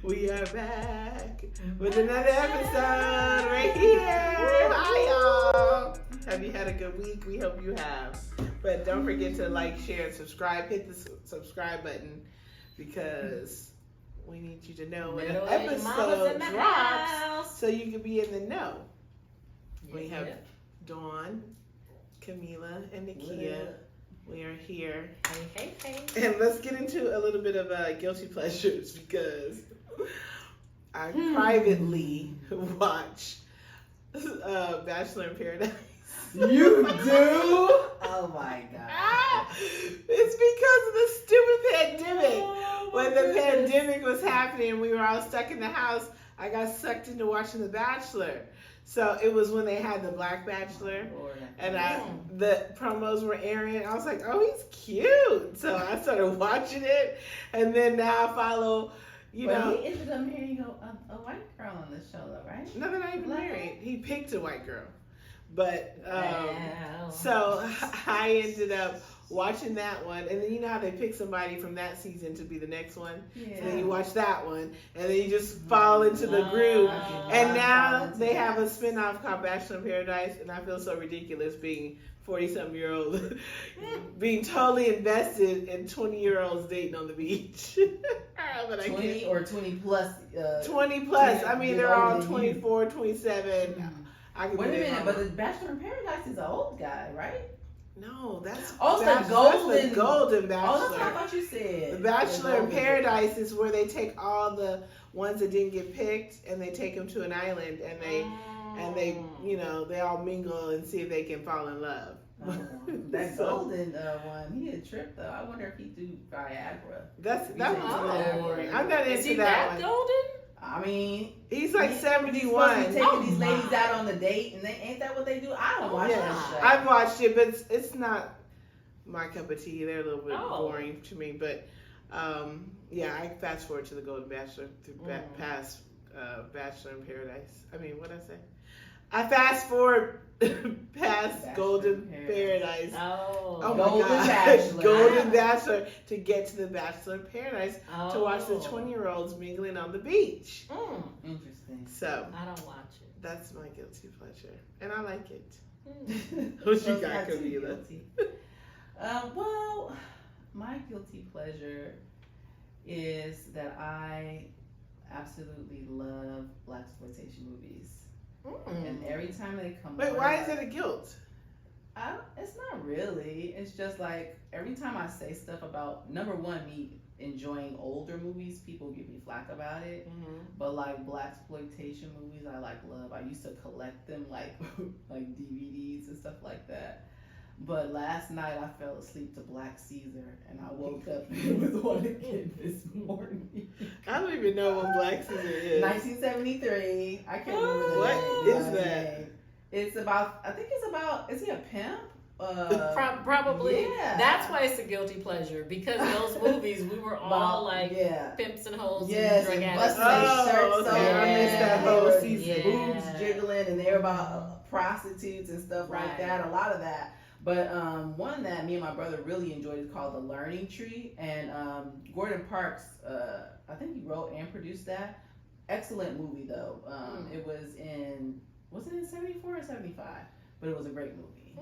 We are back with another episode right here. Hi, y'all. Have you had a good week? We hope you have. But don't forget to like, share, and subscribe. Hit the subscribe button because we need you to know when an episode drops so you can be in the know. We have Dawn, Camila, and Nakia. We are here. Hey. And let's get into a little bit of guilty pleasures because I privately watch Bachelor in Paradise. You do? Oh my god. It's because of the stupid pandemic. When the pandemic was happening, we were all stuck in the house. I got sucked into watching The Bachelor. So it was when they had the Black Bachelor, and the promos were airing. I was like, "Oh, he's cute." So I started watching it, and then now I follow. He ended up marrying a white girl on this show, though, right? No, they're not even married. He picked a white girl, but so I ended up watching that one, and then you know how they pick somebody from that season to be the next one. Yeah. So then you watch that one, and then you just fall into the groove. And now they have a spinoff called Bachelor in Paradise, and I feel so ridiculous being 40-something-year-old, being totally invested in 20-year-olds dating on the beach. But 20 or 20 plus. 20 plus. I mean, they're all 24, 27. Wait a minute, but the Bachelor in Paradise is an old guy, right? No, that's the golden Bachelor. Oh, that's what I thought you said. The Bachelor in Paradise is where they take all the ones that didn't get picked and they take them to an island and they they all mingle and see if they can fall in love. That golden one, he a trip though. I wonder if he do Viagra. That was boring. I'm not into that one. Golden? I mean, he's like 71. He's taking these ladies out on the date, and ain't that what they do? I don't watch that show. I've watched it, but it's not my cup of tea. They're a little bit boring to me, but I fast forward to the Golden Bachelor past Bachelor in Paradise. I mean, what'd I say? I fast forward past Golden Paradise. Oh my Golden God. Bachelor. Golden Bachelor to get to the Bachelor in Paradise to watch the 20-year-olds mingling on the beach. Interesting. So I don't watch it. that's my guilty pleasure, and I like it. What you got, Camila? Well, my guilty pleasure is that I absolutely love blaxploitation movies. And every time they come Wait, why is it a guilt? It's not really. It's just like every time I say stuff about, number one, me enjoying older movies, people give me flack about it. But like blaxploitation movies, I love. I used to collect them like DVDs and stuff like that. But last night I fell asleep to Black Caesar, and I woke up and it was on again this morning. I don't even know what Black Caesar is. 1973. I can't remember the name. What is that? It's about. Is he a pimp? Probably. Yeah. That's why it's a guilty pleasure, because those movies we were all pimps and hoes and drug addicts. I missed that whole season. Boobs jiggling, and they're about prostitutes and stuff like that. A lot of that. But one that me and my brother really enjoyed is called The Learning Tree, and Gordon Parks, I think he wrote and produced that. Excellent movie though. It was in 74 or 75? But it was a great movie.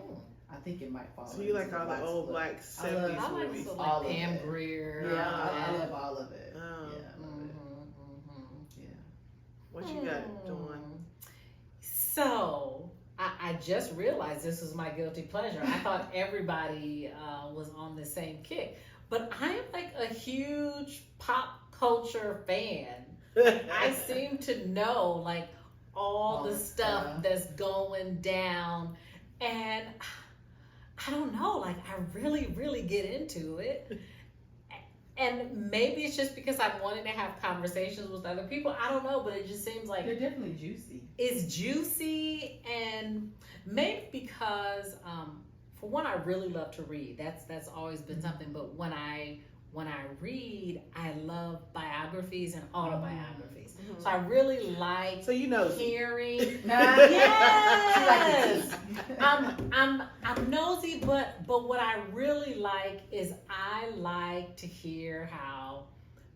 I think it might fall. So you like all the old black 70s movies? Like Pam Grier. Yeah, I love all of it. Yeah. What you got, Dawn? So I just realized this was my guilty pleasure. I thought everybody was on the same kick, but I am like a huge pop culture fan. I seem to know like all the stuff that's going down, and I don't know, like I really get into it. And maybe it's just because I'm wanting to have conversations with other people. I don't know, but it just seems like they're definitely juicy. It's juicy, and maybe because for one, I really love to read. That's always been something. But when I read, I love biographies and autobiographies. So I really like hearing. Yes, I'm nosy, but what I really like is I like to hear how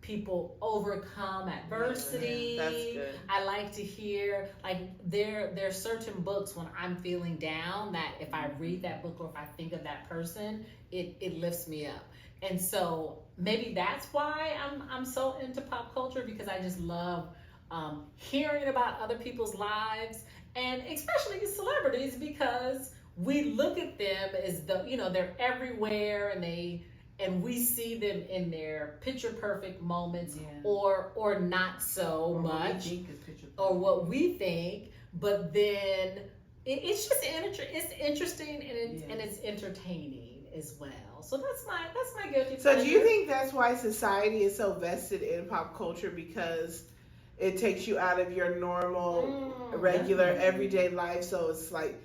people overcome adversity. That's good. I like to hear, like, there's certain books when I'm feeling down that if I read that book or if I think of that person, it lifts me up. And so maybe that's why I'm so into pop culture, because I just love hearing about other people's lives, and especially celebrities, because we look at them as though, you know, they're everywhere, and we see them in their picture perfect moments, or not so or much, or what we think. But then it's just it's interesting, and it's entertaining as well. So that's my guilty So pleasure. do you think that's why society is so vested in pop culture, because it takes you out of your normal, regular, everyday life? So it's like,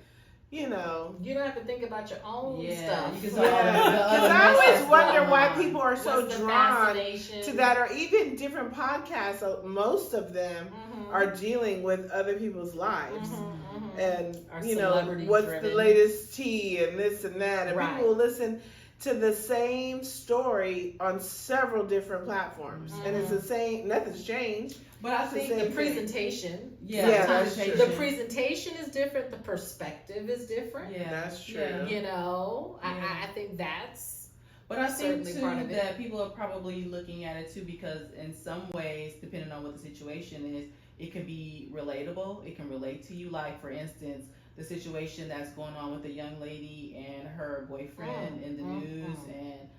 you know, you don't have to think about your own Yeah, stuff. you can because I always wonder why people are so What's the drawn fascination? to that, or even different podcasts. Most of them Mhm. are dealing with other people's lives. Mhm. And Are you know, celebrity what's driven. the latest tea and this and that, and Right. people will listen to the same story on several different platforms, and it's the same. Nothing's changed. But I It's the think same The thing. presentation. Yeah, that's sometimes true. the presentation is different. The perspective is different. That's true. Yeah. You know, Yeah. I think that's But I think certainly too part of it. that people are probably looking at it too, because in some ways, depending on what the situation is, it can be relatable. It can relate to you. Like, for instance, the situation that's going on with the young lady and her boyfriend in the news, and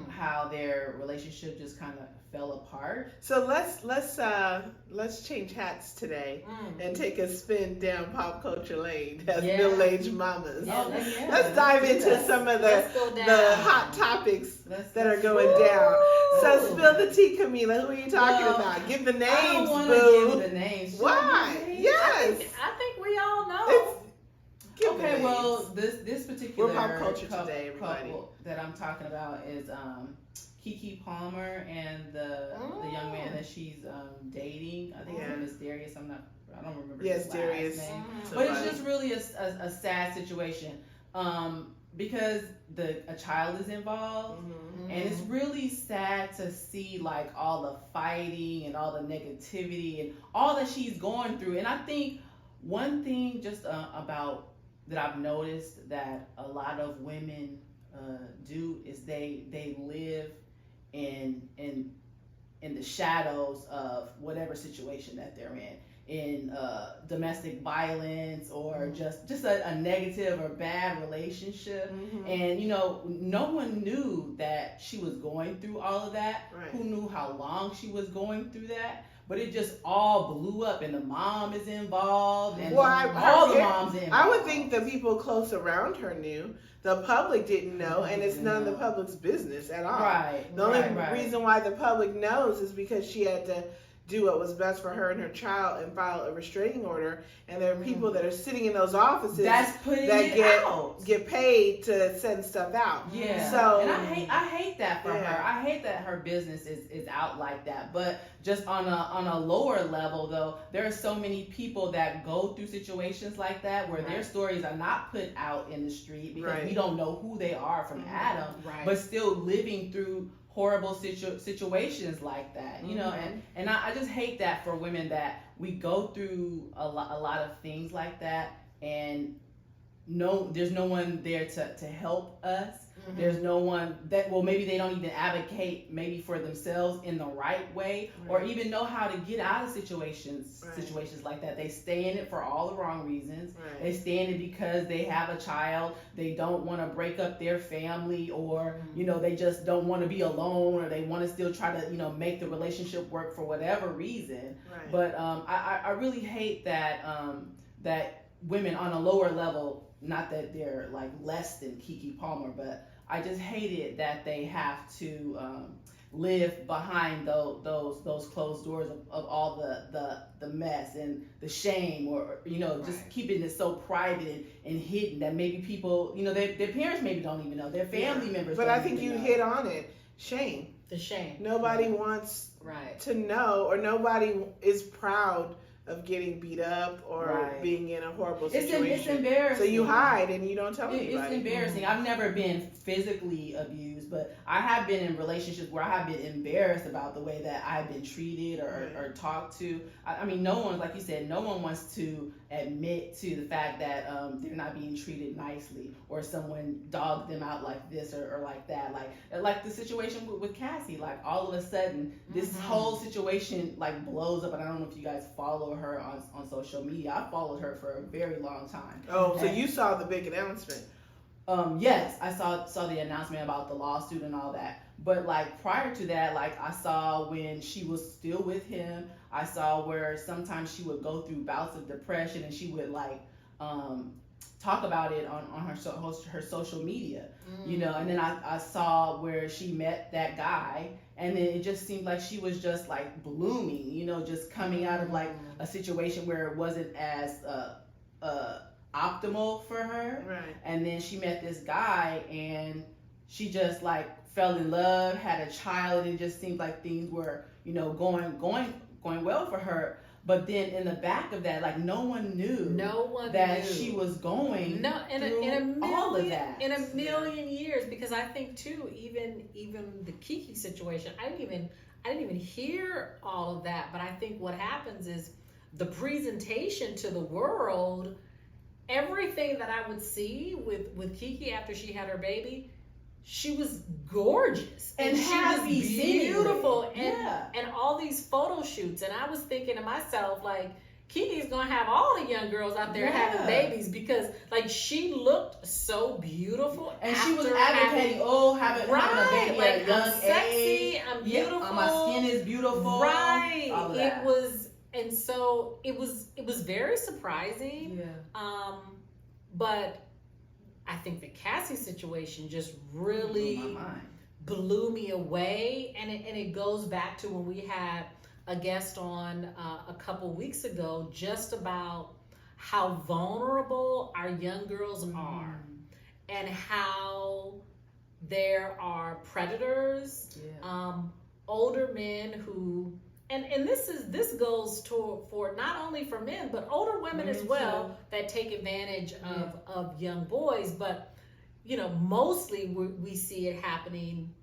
how their relationship just kind of fell apart. So let's change hats today and take a spin down pop culture lane as Yeah. middle-aged mamas. Yeah, Let's dive do into that. some of let's go down. the hot topics Let's- that are let's- going down. So Ooh. spill the tea, Camila. Who are you talking Well, about? Give the I names, don't want to boo. give the names. Should I Why? give the names? Yes. I think we all know. Give the Okay, names. well, this particular We're pop culture today, everybody. couple that I'm talking about is Keke Palmer and the young man that she's dating. I think his Yeah. name is Darius. I don't remember Yes, his Darius. last name. Mhm. But it's just really a sad situation because a child is involved. Mhm. And it's really sad to see like all the fighting and all the negativity and all that she's going through. And I think one thing just about that I've noticed that a lot of women do is they live in the shadows of whatever situation that they're in domestic violence or just a negative or bad relationship. Mhm. And no one knew that she was going through all of that. Right. Who knew how long she was going through that? But it just all blew up, and the mom is involved, and Well, all the moms involved. I would think the people close around her knew. The public didn't know, and it's none of the public's business at all. Right. The only right. reason why the public knows is because she had to do what was best for her and her child and file a restraining order. And there are people that are sitting in those offices That's putting that it out. get paid to send stuff out. Yeah. So and I hate that for Yeah. her. I hate that her business is out like that. But just on a lower level though, there are so many people that go through situations like that where their Right. stories are not put out in the street because Right. we don't know who they are from Adam, Right. but still living through horrible situations like that, and I just hate that for women that we go through a lot of things like that, and there's no one there to help us. Mhm. There's no one that, well, maybe they don't even advocate maybe for themselves in the right way, or even know how to get out of situations like that. They stay in it for all the wrong reasons. Right. They stay in it because they have a child. They don't want to break up their family, or they just don't want to be alone, or they want to still try to make the relationship work for whatever reason. Right. But I really hate that that women on a lower level, not that they're like less than Keke Palmer, but I just hate it that they have to live behind those closed doors of all the mess and the shame, or just keeping it so private and hidden that maybe people, their parents maybe don't even know, their family members. But don't I think even you know. hit on it. Shame. The shame. Nobody wants Right. to know, or nobody is proud of getting beat up or Right. being in a horrible It's situation. embarrassing. So you hide and you don't tell It's anybody. embarrassing. I've never been physically abused, but I have been in relationships where I have been embarrassed about the way that I've been treated or talked to. I mean, no one, like you said, no one wants to admit to the fact that they're not being treated nicely, or someone dogged them out like this or like that. Like the situation with Cassie, like all of a sudden this whole situation like blows up, and I don't know if you guys follow her on social media. I followed her for a very long time. Oh, so you saw the big announcement? Yes, I saw the announcement about the lawsuit and all that. But like prior to that, like I saw when she was still with him, I saw where sometimes she would go through bouts of depression, and she would like talk about it on her social media, you know. And then I saw where she met that guy, and then it just seemed like she was just like blooming, you know, just coming out of like a situation where it wasn't as optimal for her. Right. And then she met this guy, and she just like fell in love, had a child, and it just seemed like things were, you know, going well for her. But then in the back of that, like no one knew that she was going through all of that. In a million years, because I think too, even the Kiki situation, I didn't even hear all of that. But I think what happens is the presentation to the world, everything that I would see with Kiki after she had her baby, she was gorgeous and she happy, was beautiful, and all these photo shoots. And I was thinking to myself, like, Kiki's gonna have all the young girls out there having babies, because like she looked so beautiful, and she was advocating, having a baby like, at a young I'm sexy, age. I'm beautiful, my skin is beautiful. Right. All of that. It was, and so it was very surprising. Yeah. But I think the Cassie situation just really blew me away, and it goes back to when we had a guest on a couple weeks ago, just about how vulnerable our young girls are, and how there are predators, older men who, and this goes for not only for men but older women as well, that take advantage of young boys. But you know, mostly we see it happening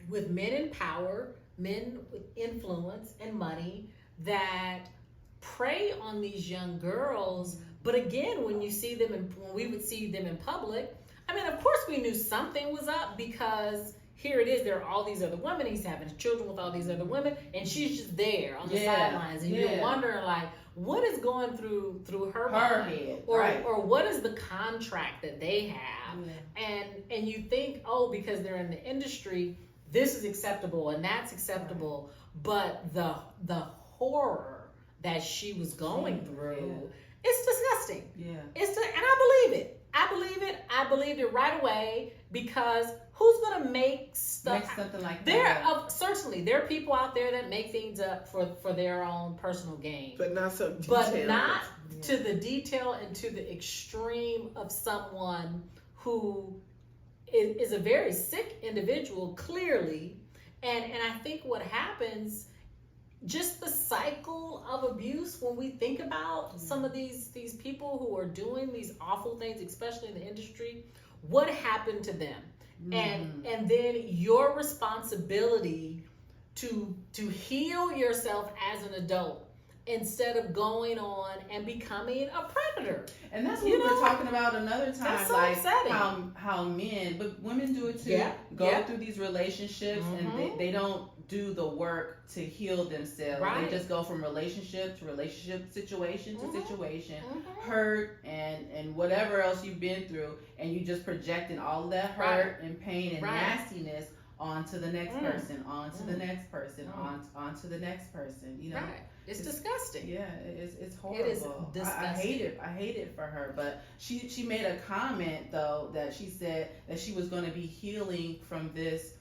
with men in power, men with influence and money, that prey on these young girls. But again, when you see them when we would see them in public, I mean, of course we knew something was up, because here it is, there are all these other women, he's having children with all these other women, and she's just there on the sidelines, and you're wondering like, what is going through her mind, head, or what is the contract that they have, and you think, because they're in the industry, this is acceptable and that's acceptable, but the horror that she was going through, it's disgusting. And I believe it. I believed it right away, because who's gonna make something like that? Certainly there are people out there that make things up for their own personal gain, but not so detailed. But not to the detail and to the extreme of someone who is a very sick individual, clearly. And I think what happens, just the cycle of abuse, when we think about some of these people who are doing these awful things, especially in the industry, what happened to them? And then your responsibility to heal yourself as an adult, instead of going on and becoming a predator. And that's what we were talking about another time. That's so like upsetting. how men, but women do it too, go through these relationships, and they don't do the work to heal themselves. They just go from relationship to relationship, situation to situation, hurt and whatever else you've been through, and you just projecting all of that hurt and pain and nastiness onto the next person, onto the next person, onto the next person, you know. It's disgusting. Yeah, it's horrible. It is disgusting. I hate it for her. But she made a comment though, that she said that she was going to be healing from this,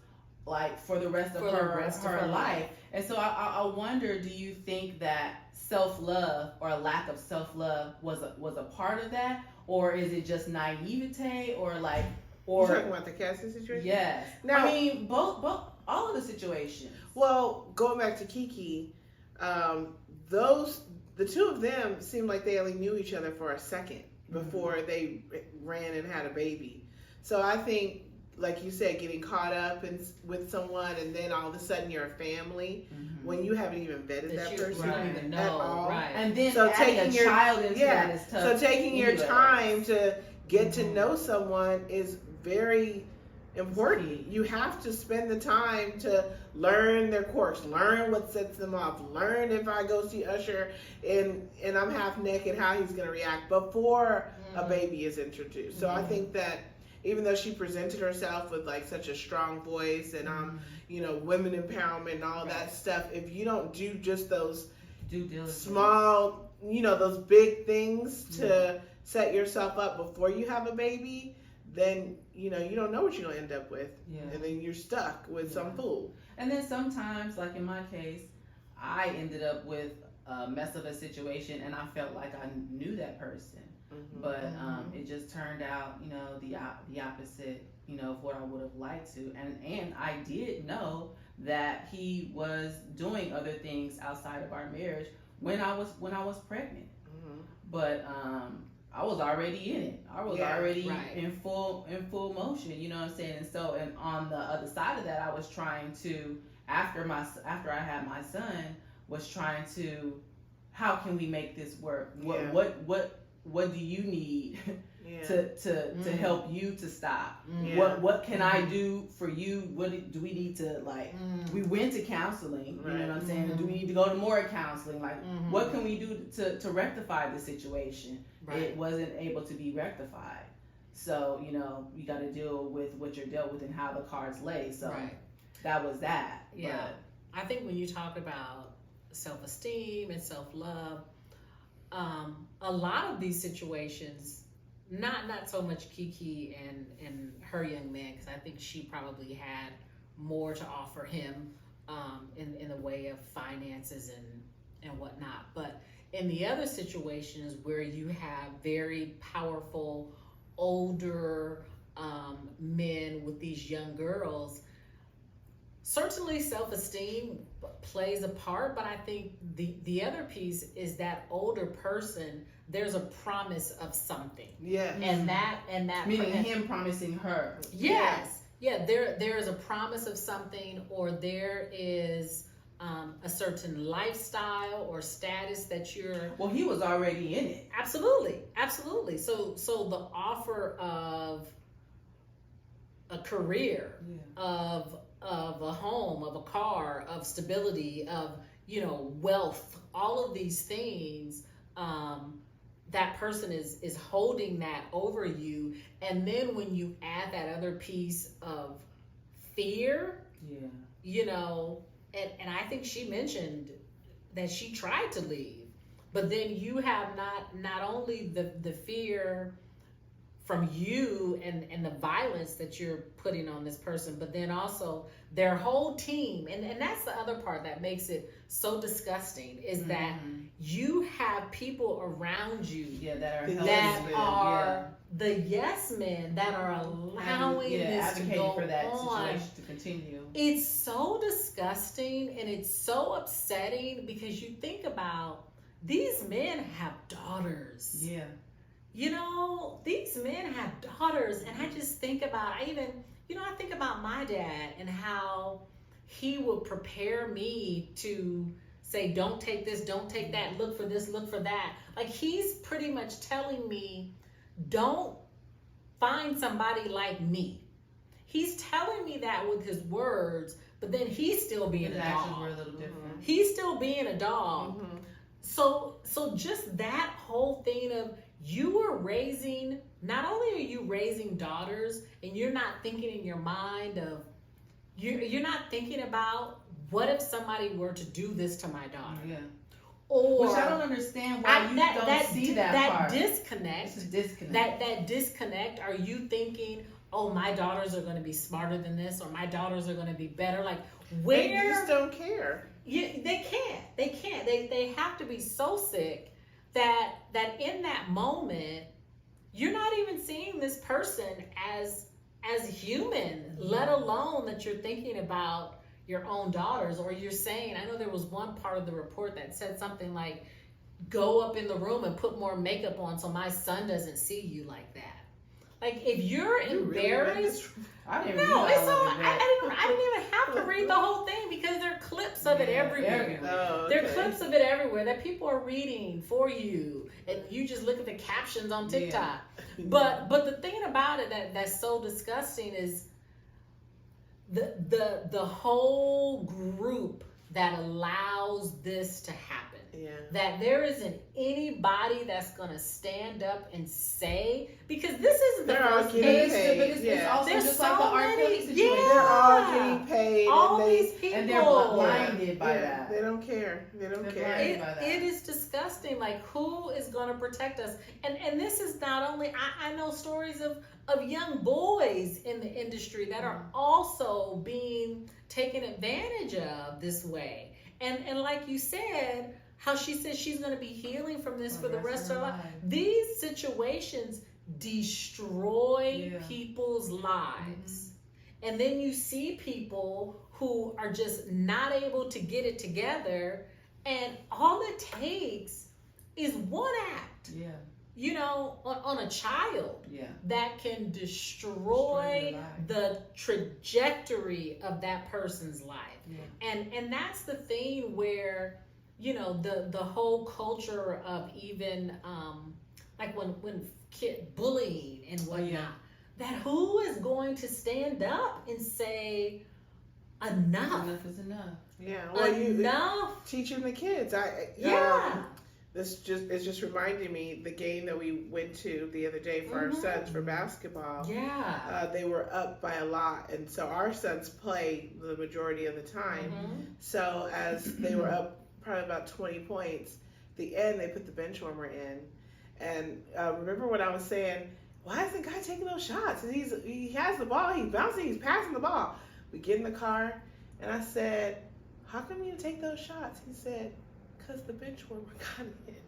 like, for the rest of her life. And so I wonder, do you think that self-love or a lack of self-love was a part of that, or is it just naivete, or like, or you're talking about the Cassie situation? Yes. Now, I mean, both all of the situations. Well, going back to Kiki, the two of them seemed like they only knew each other for a second before they ran and had a baby. So I think like you said, getting caught up with someone, and then all of a sudden you're a family when you haven't even vetted that you person don't even know, at all. right? And then So adding taking a your child into that is tough. So taking your anyway. time to get to know someone is very important. You have to spend the time to learn their quirks, learn what sets them off, learn if I go see Usher and I'm half naked, how he's going to react before a baby is introduced. So I think that even though she presented herself with like such a strong voice and women empowerment and all that stuff, if you don't do just those Due diligence. small, those big things to set yourself up before you have a baby, then you don't know what you're gonna end up with, and then you're stuck with some fool. And then sometimes, like in my case, I ended up with a mess of a situation, and I felt like I knew that person, but it just turned out, the opposite, of what I would have liked to, and I did know that he was doing other things outside of our marriage when I was pregnant, but I was already in it. I was already in full motion. You know what I'm saying? And so, and on the other side of that, I was trying to after I had my son, was trying to, how can we make this work? What do you need to help you to stop? What can I do for you? What do we need to like? We went to counseling. You know what I'm saying? Do we need to go to more counseling? Like, what can we do to rectify the situation? It wasn't able to be rectified. So, you got to deal with what you're dealt with and how the cards lay. So that was that. Yeah. But I think when you talk about self-esteem and self-love, a lot of these situations, not so much Kiki and her young man, because I think she probably had more to offer him in the way of finances and whatnot. But in the other situations where you have very powerful, older men with these young girls, certainly self-esteem plays a part, but I think the other piece is that older person, there's a promise of something. Yeah. And that meaning him promising her. Yes. Yeah, there is a promise of something, or there is a certain lifestyle or status that you're. Well, he was already in it. Absolutely. So the offer of a career, of a home, of a car, of stability, of wealth, all of these things, that person is holding that over you. And then when you add that other piece of fear, and I think she mentioned that she tried to leave, but then you have not only the fear from you and the violence that you're putting on this person, but then also their whole team. And that's the other part that makes it so disgusting, is that you have people around you that are the yes men that are allowing this to go for that on. Situation to continue. It's so disgusting and it's so upsetting, because you think about these men have daughters. Yeah. These men have daughters, and I just think about, I think about my dad and how he would prepare me to say, don't take this, don't take that, look for this, look for that. Like, he's pretty much telling me, don't find somebody like me. He's telling me that with his words, but then he's still being a dog. Actions were a little different. He's still being a dog. So just that whole thing of, you are raising, not only are you raising daughters, and you're not thinking in your mind of, you're not thinking about, what if somebody were to do this to my daughter? Yeah. Or, which I don't understand why you don't see that part. Disconnect. It's a disconnect. That disconnect. Are you thinking, oh, my daughters are going to be smarter than this, or my daughters are going to be better? Like, where? They just don't care. They can't. They have to be so sick that in that moment, you're not even seeing this person as human, let alone that you're thinking about your own daughters. Or you're saying, I know there was one part of the report that said something like, go up in the room and put more makeup on so my son doesn't see you like that. Like if you're You really read embarrassed, this? I didn't no, read it's all all. of it. I didn't even have to read the whole thing because there are clips of it Yeah, everywhere. everywhere. Oh, There are okay. clips of it everywhere that people are reading for you, and you just look at the captions on TikTok. But the thing about it that's so disgusting is the whole group that allows this to happen. Yeah. That there isn't anybody that's gonna stand up and say, because this isn't the They're all first getting case. paid. But it's Yeah. also There's just so like the R. Kelly many- situation. yeah. They're all getting paid. All and they, these people, And they're blinded by yeah, that. They don't care. They don't They're care. blinded. by that. It is disgusting. Like, who is going to protect us? And this is not only, I know stories of young boys in the industry that are also being taken advantage of this way. And like you said, how she said she's going to be healing from this for the rest of her life. These situations destroy Yeah. people's lives. And then you see people who are just not able to get it together, and all it takes is one act, Yeah. you know, on a child Yeah. that can Destroy destroy their life. the trajectory of that person's life. Yeah. And that's the thing where, you know, the whole culture of even like when kid bullying and whatnot, Yeah. that who is going to stand up and say enough? Enough is enough. Yeah. Well, Enough. teaching the kids. Yeah. It's just reminding me the game that we went to the other day for our Mhm. sons for basketball. Yeah. They were up by a lot, and so our sons play the majority of the time. Mhm. So as they were up probably about 20 points, the end they put the bench warmer in, and remember what I was saying? Why isn't the guy taking those shots? And he has the ball, he's bouncing, he's passing the ball. We get in the car, and I said, "How come you didn't take those shots?" He said, "Cause the bench warmer got it."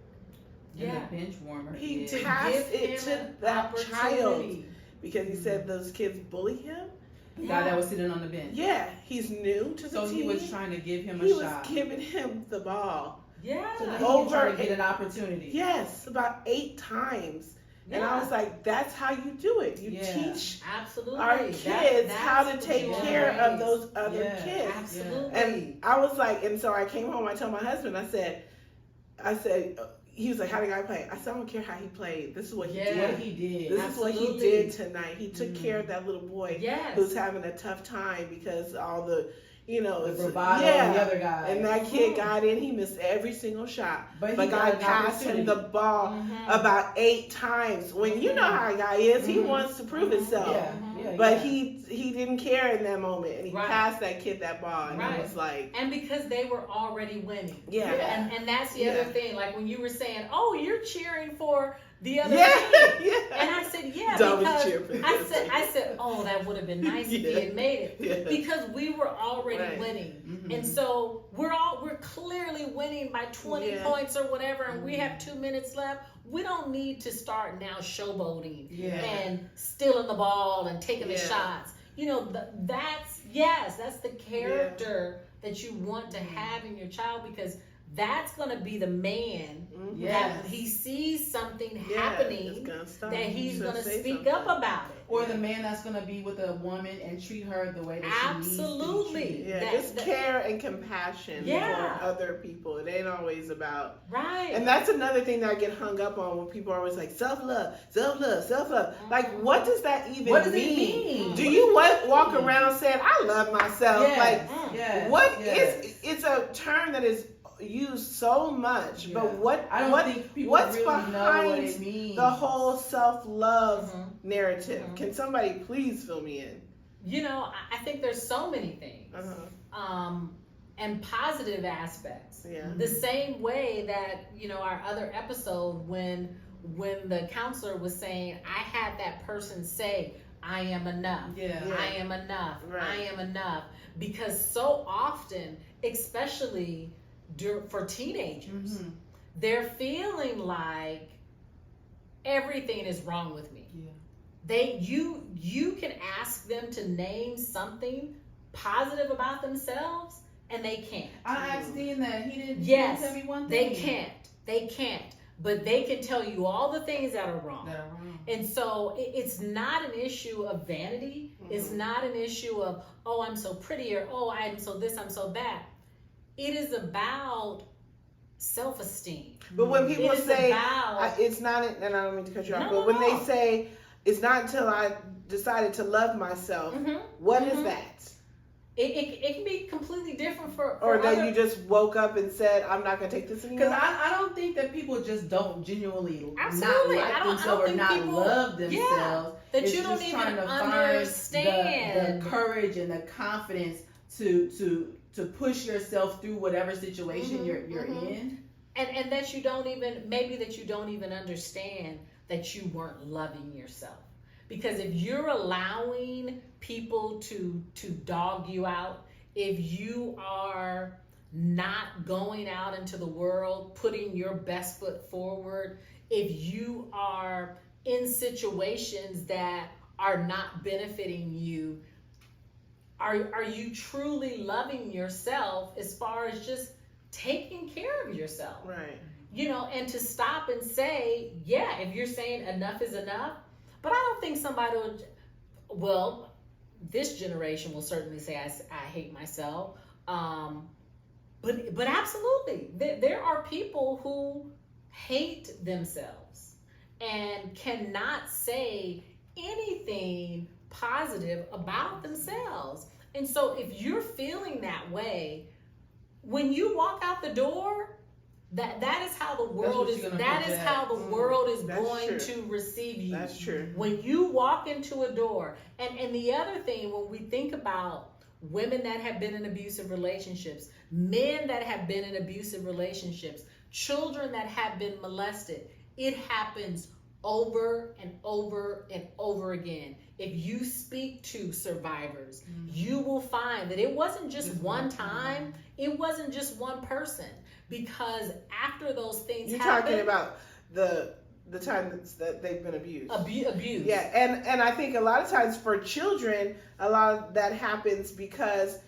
Yeah. And the bench warmer. He is- did. Passed Give it him to an that child. opportunity. Because he said those kids bully him. the guy that was sitting on the bench. Yeah, he's new to the So team. he was trying to give him He a was shot. giving him the ball. Yeah. So that he Over- can try to get an opportunity. Yes, about 8 times. And I Yeah. was like, that's how you do it. You Yeah. teach Absolutely. our kids how to that's take what you care wanna of raise. those other Yeah. kids. Absolutely. And I was like, and so I came home, I told my husband, I said, he was like, how did the guy play? I said, I don't care how he played. This is what he Yeah. What did. he did. This is what he Absolutely. did tonight. He took care of that little boy Yes. who's having a tough time because all the, the it's- bravado yeah. of the other guy. And that kid got in. He missed every single shot. But But he got guy an passed him the opportunity. ball Mhm. about 8 times. When you know how a guy is, he Mhm. wants to prove himself. Yeah. Mhm. Yeah. But yeah. he didn't care in that moment, and he Right. passed that kid that ball, and Right. it was like, And because they were already winning. yeah, And that's the Yeah. other thing. Like when you were saying, "Oh, you're cheering for the other yeah, team," yeah. and I said, "Yeah," Don't because cheer for the I other said, team. "Oh, that would have been nice if Yeah. he had made it," Yeah. because we were already Right. winning. Mhm. And so we're clearly winning by 20 Yeah. points or whatever, and we have 2 minutes left. We don't need to start now showboating Yeah. and stealing the ball and taking the Yeah. shots. You know, that's the character that you want to have in your child, because that's going to be the man Mhm. Yeah. that Yes. he sees something Yeah, happening it's gonna stop. that he's going to say speak something. up about it. Or the man that's gonna be with a woman and treat her the way that she needs to be Absolutely. treated. Yeah, That- just that- care and compassion Yeah. for other people. It ain't always about. Right. And that's another thing that I get hung up on when people are always like self-love, self-love, self-love. Like, what does that even What does it mean? mean? Do you walk around saying, I love myself? Yes. Like, Yes. what Yes. is, it's a term that is used so much, Yeah. but what I don't what think people what's really know what behind it means. the whole self-love Mhm. narrative? Mhm. Can somebody please fill me in? You know, I think there's so many things. Uh-huh. And positive aspects. Yeah. The same way that, you know, our other episode when the counselor was saying, I had that person say, I am enough. Yeah. Yeah. I am enough. Right. I am enough. Because so often, especially for teenagers, Mhm. they're feeling like everything is wrong with me. Yeah. You can ask them to name something positive about themselves, and they can't. I asked Dean that. He didn't Yes, tell me one They thing. can't. but they can tell you all the things that are wrong. That are wrong. And so it's not an issue of vanity. It's not an issue of, oh, I'm so pretty, or oh, I'm so this, I'm so that. It is about self-esteem. But when people It is say about- it's not, and I don't mean to cut you off, No, but no, when no. they say it's not until I decided to love myself, what is that? It can be completely different for Or that other- you just woke up and said, I'm not going to take this anymore? Because I don't think that people just don't genuinely Absolutely. not I like don't themselves or think not people- love Yeah. themselves. that It's you don't just even trying to find understand. the courage and the confidence to push yourself through whatever situation you're in. And that you don't even, maybe that you don't even understand that you weren't loving yourself. Because if you're allowing people to dog you out, if you are not going out into the world, putting your best foot forward, if you are in situations that are not benefiting you, are you truly loving yourself as far as just taking care of yourself? Right. You know, and to stop and say, yeah, if you're saying enough is enough, but I don't think somebody would, well, this generation will certainly say I hate myself. But absolutely, there are people who hate themselves and cannot say anything positive about themselves. And so if you're feeling that way, when you walk out the door, that is how the world is. That is how the world is going to receive you. That's true. When you walk into a door, and the other thing, when we think about women that have been in abusive relationships, men that have been in abusive relationships, children that have been molested, it happens over and over and over again. If you speak to survivors, you will find that it wasn't just one time, it wasn't just one person. Because after those things You're happen, talking about the time that they've been abused. Abuse. Yeah, and I think a lot of times for children, a lot of that happens because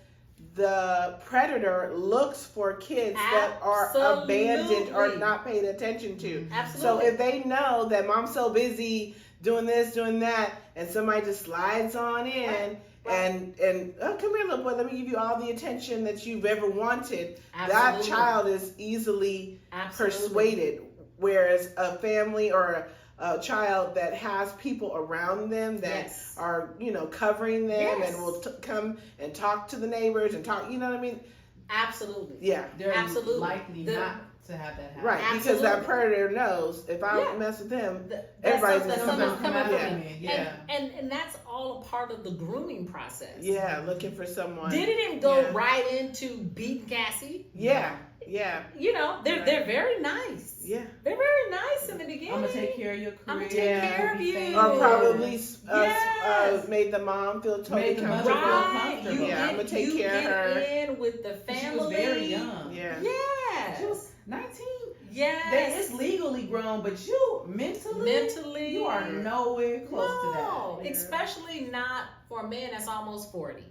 the predator looks for kids that are abandoned or not paid attention to. Absolutely. So if they know that mom's so busy doing this, doing that, and somebody just slides on in and oh, come here, little boy, let me give you all the attention that you've ever wanted, that child is easily persuaded. Whereas a family or a child that has people around them that are, covering them and will come and talk to the neighbors and talk, you know what I mean? Absolutely. Yeah. They're Absolutely. likely not to have that happen. Right, because that predator knows if I mess with him, everybody's gonna come after me. Yeah. And that's all a part of the grooming process. Yeah, looking for someone. Didn't go right into beating Cassie. Yeah. They're very nice. Yeah. They're very nice in the beginning. I'm gonna take care of your career. I'm gonna take care of you. Or probably made the mom feel totally Made the mother comfortable. feel comfortable. I'm gonna take care of her. In with the family. She was very young. Yeah. Yes. She was 19. Yes. It's legally grown, but you mentally you are nowhere close to that. No, especially not for a man that's almost 40.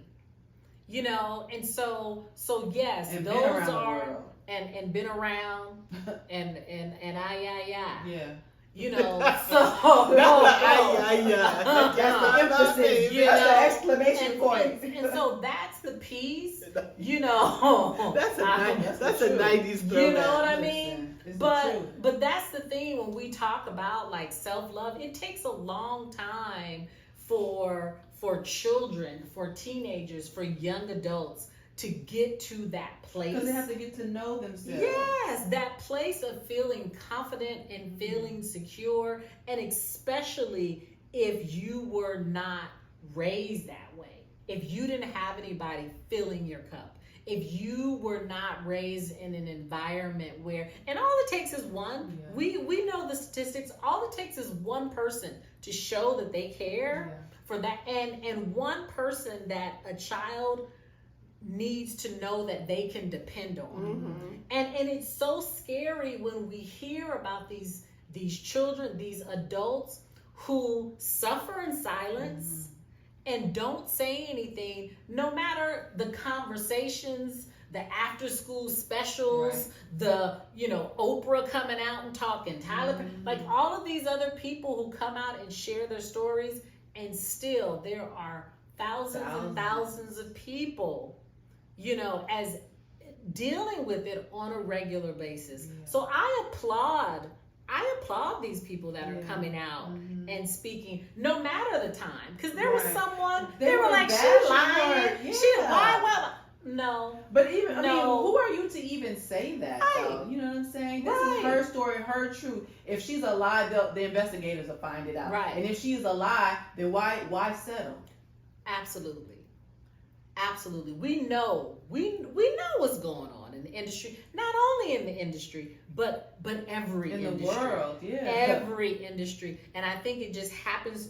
And so yes, And those been around the are world. and been around and Yeah. So That's the emphasis. That's the exclamation point. And so that's the piece, That's the a 90s throwback. you know what I mean? It's the truth. But that's the thing when we talk about like self-love, it takes a long time for children, for teenagers, for young adults to get to that place. Because they have to get to know themselves. Yes, that place of feeling confident and feeling secure, and especially if you were not raised that way, if you didn't have anybody filling your cup, if you were not raised in an environment where, and all it takes is one, we know the statistics, all it takes is one person to show that they care for that, and one person that a child needs to know that they can depend on. And it's so scary when we hear about these children, these adults who suffer in silence and don't say anything, no matter the conversations, the after school specials, the, Oprah coming out and talking, Tyler, like all of these other people who come out and share their stories, and still there are thousands and thousands of people, as dealing with it on a regular basis. So I applaud these people that are coming out and speaking, no matter the time. Because there was someone, they were like, she lying. She lied. Well, no. But even, I mean, who are you to even say that, though? You know what I'm saying? This is her story, her truth. If she's a lie, the investigators will find it out. Right. And if she's a lie, then why settle? Absolutely. Absolutely. We know what's going on in the industry. Not only in the industry, but every industry. In the world, yeah. Every industry. And I think it just happens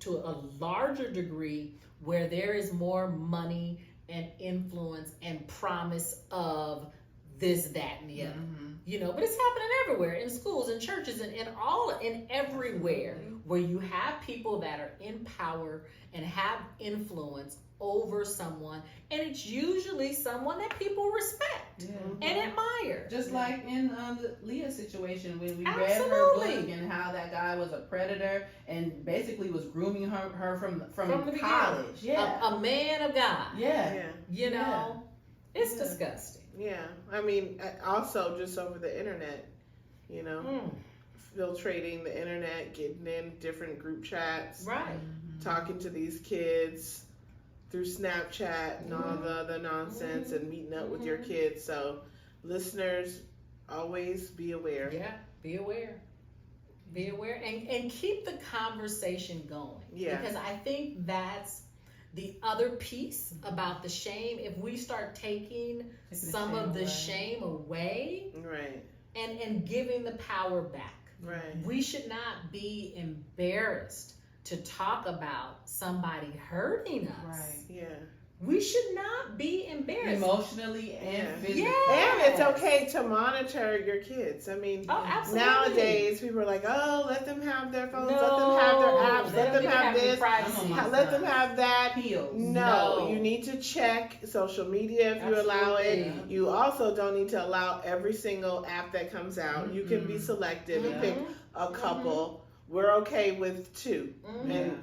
to a larger degree where there is more money and influence and promise of this, that, and the other. But it's happening everywhere, in schools, in churches, and in everywhere where you have people that are in power and have influence over someone, and it's usually someone that people respect and admire. Just like in the Leah situation, when we read her Absolutely. book and how that guy was a predator and basically was grooming her from the college. A man of God. Yeah. It's disgusting. Yeah, I mean, also just over the internet, filtrating the internet, getting in different group chats, Right. talking to these kids through Snapchat and all the other nonsense, and meeting up with your kids. So, listeners, always be aware. Yeah, be aware. Be aware and keep the conversation going. Yeah. Because I think that's the other piece about the shame. If we start taking some of the shame away Right. and giving the power back, Right. we should not be embarrassed to talk about somebody hurting us. Right. Yeah. We should not be embarrassed. Emotionally and physically. Yeah. And it's okay to monitor your kids. I mean, absolutely. nowadays people are like, oh, let them have their phones, let them have their apps, let them have this, let them have that. No, you need to check social media if you allow it. You also don't need to allow every single app that comes out. You can be selective and pick a couple. We're okay with 2,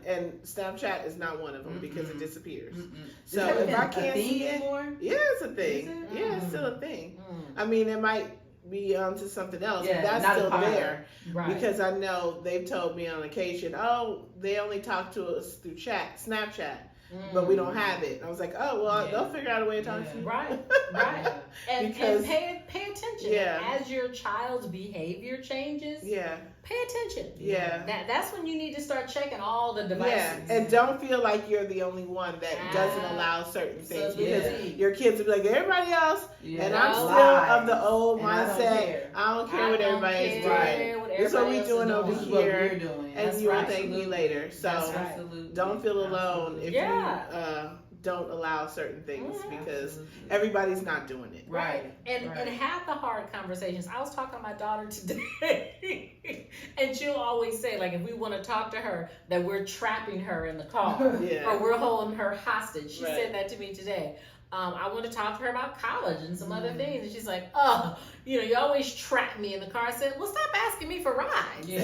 and Snapchat is not one of them because it disappears. So if I can't see it, yeah, it's a thing. Yeah, it's still a thing. I mean, it might be onto something else, but that's still there. Right. Because I know they've told me on occasion, oh, they only talk to us through Snapchat. But we don't have it. I was like, oh, well, they'll figure out a way to talk to you. Right. And pay attention. Yeah. As your child's behavior changes, pay attention. Yeah. That's when you need to start checking all the devices. Yeah, and don't feel like you're the only one that doesn't allow certain things, because your kids will be like, everybody else, and I'm still of the old mindset. I don't care what everybody's doing. This is what we're doing over here, and you will thank me later. So don't feel alone if you don't allow certain things, because everybody's not doing it. Right. And have the hard conversations. I was talking to my daughter today, and she'll always say, like, if we want to talk to her, that we're trapping her in the car or we're holding her hostage. She said that to me today. I want to talk to her about college and some other things. And she's like, oh, you always trap me in the car. I said, well, stop asking me for rides. Yeah.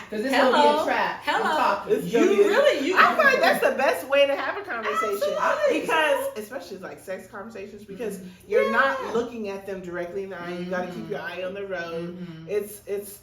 Because it's going to be a trap. I find that's the best way to have a conversation. Absolutely. Because, especially like sex conversations, because you're not looking at them directly in the eye. You got to keep your eye on the road. It's it's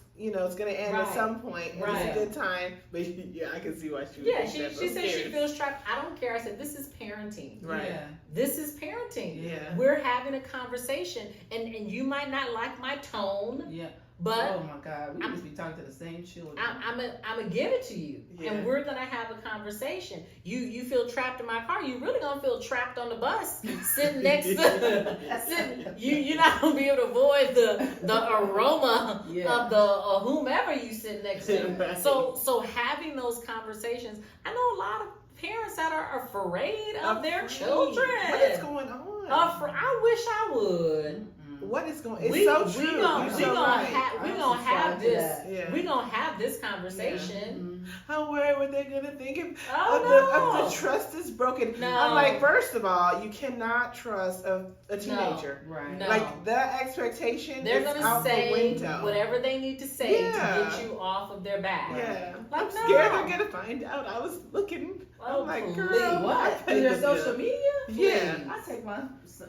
going to end at some point, and it's a good time. But I can see why she would think that. She said she feels trapped. I don't care. I said, this is parenting. Right. Yeah. This is parenting. Yeah. We're having a conversation, and you might not like my tone. Yeah. But oh my God, we just be talking to the same children. I'm gonna give it to you, and we're gonna have a conversation. You feel trapped in my car. You really gonna feel trapped on the bus, sitting next to. You're not gonna be able to avoid the aroma of the whomever you sit next to. Right. So having those conversations, I know a lot of parents that are afraid of their children. What is going on? I wish I would. What is going? It's so true. We gonna have this. Yeah. We gonna have this conversation. I'm worried what they're gonna think of the trust is broken. No. I'm like, first of all, you cannot trust a teenager. No. Right. No. Like that expectation They're is gonna out the say window. whatever they need to say Yeah. to get you off of their back. Yeah. Like, I'm scared they're gonna find out. I was looking. Oh, I'm like, please. girl, I What? paid Through their the social bill. media? Yeah. I take my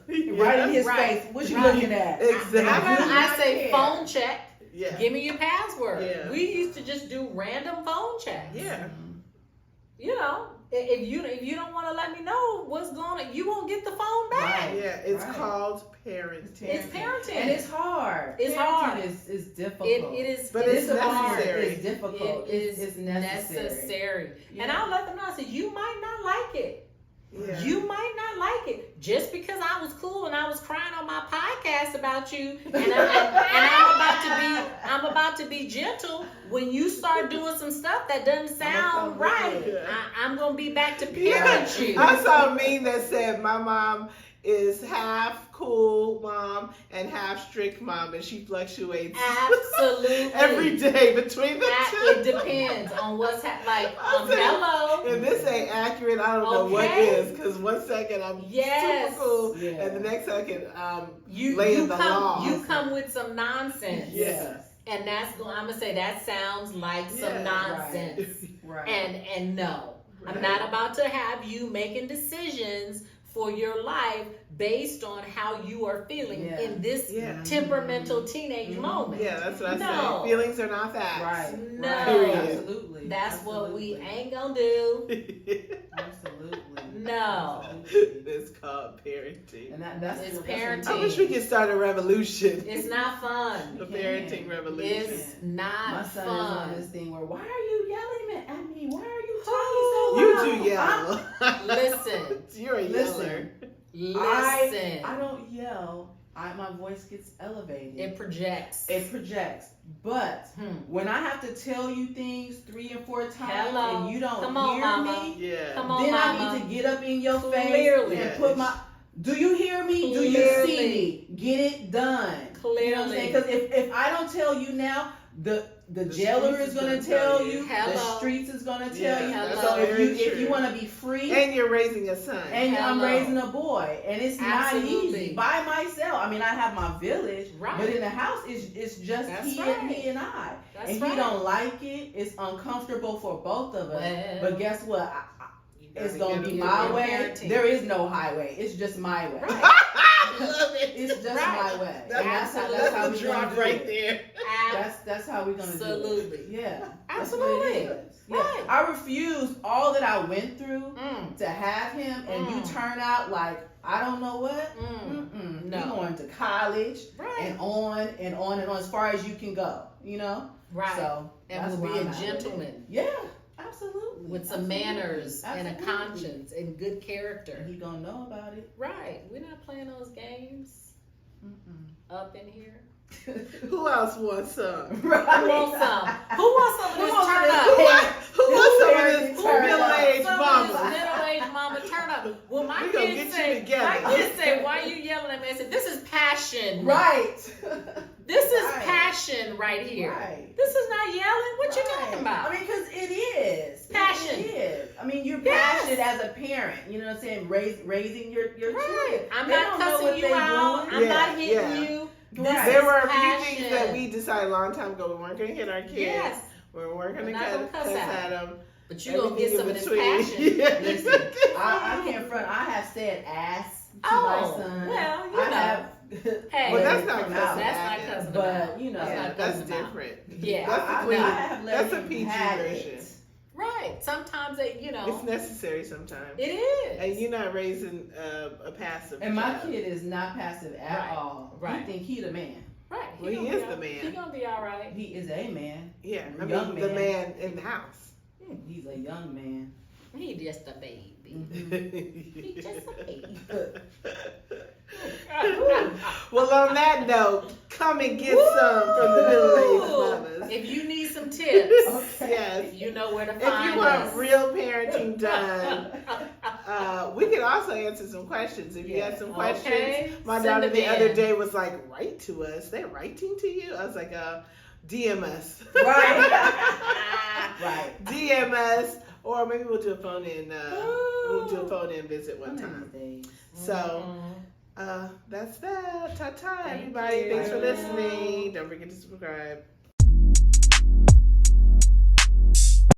Yeah. right in his Right. face. What you Right. looking at? Exactly. I say phone check. Yeah. Give me your password. Yeah. We used to just do random phone checks. Yeah. You know, if you don't want to let me know what's going on, you won't get the phone back. Right. Yeah. It's Right. called parenting. It's parenting. And it's hard. It's Parenting hard. is difficult. It is. But it it's is hard. necessary. It's difficult. It is it's necessary. Yeah. And I'll let them know. I said, you might not like it. Yeah. You might not like it. Just because I was cool and I was crying on my podcast about you, and I'm about to be gentle. When you start doing some stuff that doesn't sound right, Yeah. I'm gonna be back to Yeah. parent you. I saw a meme that said my mom is half cool mom and half strict mom, and she fluctuates Absolutely. every day between the It two. depends on what's like. I said, Hello. If this ain't accurate, I don't know what Okay. is. Because one second I'm Yes. super cool, Yeah. and the next second You laying the law. come with some nonsense. Yes. And I'm gonna say that sounds like some Yeah, nonsense. Right. And no, I'm Right. not about to have you making decisions for your life based on how you are feeling Yeah. in this Yeah. temperamental teenage Mhm. moment. Yeah, that's what I No. say. Feelings are not facts. Right. No. Right. Period. Absolutely. That's what we Absolutely. ain't gonna do. Absolutely. No. Absolutely. It's called parenting. And that's It's what- parenting. I wish we could start a revolution. It's not fun. The You parenting can. revolution. It's not My son is fun. on this thing where, why are you yelling at me? Why are you You talking so do loud? yell. Listen. You're a yeller. Listen. I don't yell. My voice gets elevated. It projects. It projects. But Hmm. when I have to tell you things 3 and 4 times Hello. and you don't Come on, hear mama. me, Yeah. Come on, then mama. I need to get up in your Clearly. face and put my. Do you hear me? Do you Clearly. see me? Get it done. You know what I'm saying? Clearly. Because if I don't tell you now, the The jailer streets is is gonna gonna tell tell you. you. The Hello. streets is gonna tell Yeah, you. that's So very if you true. want to be free. And you're raising a son. And I'm Hello. raising a boy, and it's not Absolutely. easy by myself. I mean, I have my village, Right. but in the house, it's just That's he right. and I. That's And right. he don't like it. It's uncomfortable for both of us. Well, But guess what? You It's gotta gonna get be him my in. way. parenting. There is no highway. It's just my way. Right. I love it. It's just Right. my way. That's, And that's how the we drop gonna do right it. there. That's how we're gonna do Absolutely. it. Yeah. Absolutely. That's what it is. Yeah. Right. I refused all that I went through Mm, to have him, and you Mm. turn out like I don't know what. mm. No. No. You're going to college Right. and on and on and on as far as you can go. You know. Right. So And that's will where be I'm a at with it. gentleman Yeah. Absolutely. with some Absolutely. manners and a Absolutely. conscience and good character. And he gonna know about it. Right. We're not playing those games up in here. Who else wants some? Right. Who wants some? Who wants some of Who this wants turn this? up? Who wants some of parenting this turn up? middle-aged Some of this mama? middle-aged mama turn up. Well, my We gonna kids get you say, together. my kids say, why are you yelling at me? I said, this is passion. Right. This is Right. passion right here. Right. This is not yelling. What you talking Right. about? I mean, because it is. Passion. It is. I mean, you're Yes. passionate as a parent. You know what I'm saying? Raising your Right. children. I'm They not don't know cussing what you they out. doing. I'm Yeah, not hitting yeah. you. This Right. There is were a few passion. things that we decided a long time ago. We weren't going to hit our kids. Yes. We weren't going We're to not gonna cuss cuss at them. But you gonna get Everything some in of this between. passion. Yeah. Listen, I can't front. I have said ass to my Oh, son. well, you I know. have. Hey, Well, that's not come cussing out. That's at not him. cussing But about. you know, That's Yeah, not that's cussing about. different. Yeah. That's the I clean. have let That's a him PG have version. it. Right. Sometimes they, you It's know, necessary sometimes. it is. And you're not raising a passive And my child. kid is not passive at Right. all. Right. He think he the man. Right. Well, he gonna is be the all- man. He gonna be all right. He is a man. Yeah, I Young mean, the man. man in the house. He's a young man. He just a baby. He well, just a baby. on that note, come and get some from the middle-aged mamas. If you need some tips, Okay. Yes. you know where to If find you want us. real parenting done, We can also answer some questions if you have some questions. Okay. My Send daughter them the other in. day was like, "Write to us." They're writing to you. I was like, DM us. Right. DM us, or maybe we'll do a phone in. We'll do a phone in visit one time. So. That's that. Ta-ta, Thank everybody. you. Thanks for listening. Don't forget to subscribe.